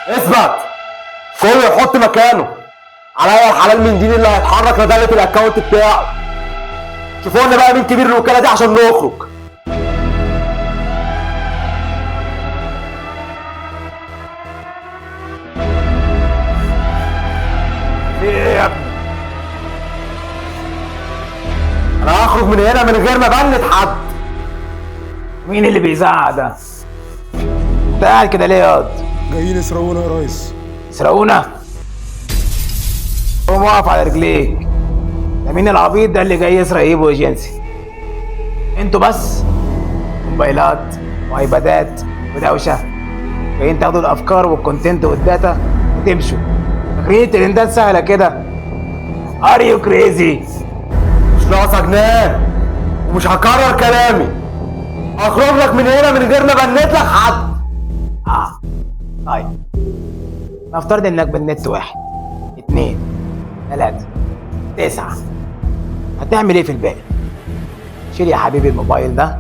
اثبت. كله يحط مكانه. عليا الحلال من دين اللي هيتحرك لدالة الاكونت بتاعه. شوفوا لنا بقى مين كبير الوكاله دي عشان نخرج. ايه يا ابني؟ انا هخرج من هنا من غير ما بلد حد. مين اللي بيزعق ده؟ انت قاعد كده ليه ياض؟ جايين يسرقونا يا ريس. يسرقونا؟ قوم اقف على رجليك. ده مين العبيط ده اللي جاي يسرق ايبو ايجنسي؟ انتوا بس موبايلات وايبادات ودوشه جايين تاخدوا الافكار والكونتنت والداتا وتمشوا. فاكرين الترندات سهله كده؟ ار يو كريزي؟ مش ناقصه جنان ومش هكرر كلامي. هخرج لك من هنا من غير ما بنيت لك حد. طيب نفترض انك بالنت 1 2 3 9. هتعمل ايه في الباقي؟ شيل يا حبيبي الموبايل ده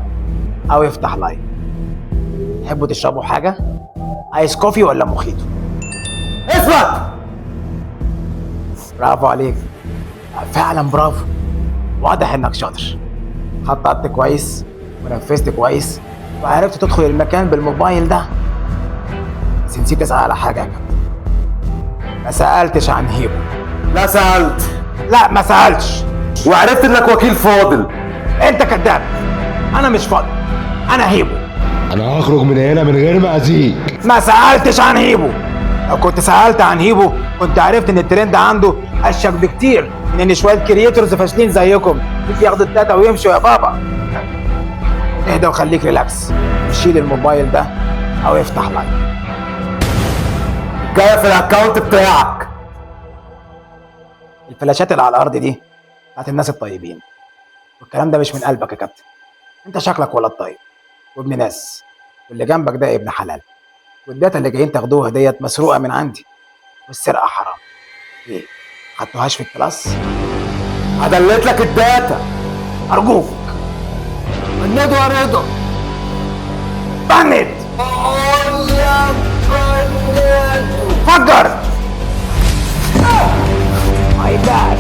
او افتح لايف. تحبوا تشربوا حاجه؟ ايس كوفي ولا موخيتو؟ اثبت. برافو عليك، فعلا برافو. واضح انك شاطر. خططت كويس ونفذت كويس وعرفت تدخل المكان بالموبايل ده. بس نسيت اسال على حاجه يا كابتن. ما سالتش عن هيبو. لا سألت. لا ما سالتش. وعرفت انك وكيل فاضل. انت كذاب. انا مش فاضي، انا هيبو. انا هخرج من هنا من غير ما اذيك. ما سالتش عن هيبو. لو كنت سالت عن هيبو كنت عرفت ان الترند عنده اشيك بكتير من ان شويه كرييتورز فاشلين زيكم ياخدوا الداتا ويمشوا يا بابا. اهدى وخليك ريلاكس. شيل الموبايل ده او افتح لايف. جايه في الاكونت بتاعك. الفلاشات اللي على الارض دي بتاعت الناس الطيبين، والكلام ده مش من قلبك يا كابتن. انت شكلك ولد طيب وابن ناس، واللي جنبك ده ابن حلال، والداتا اللي جايين تاخدوها ديت مسروقه من عندي، والسرقه حرام. ايه خدتوهاش في الكلاس؟ هدلت لك الداتا. ارجوك بند ورضا. بند. فجر. ماي باد.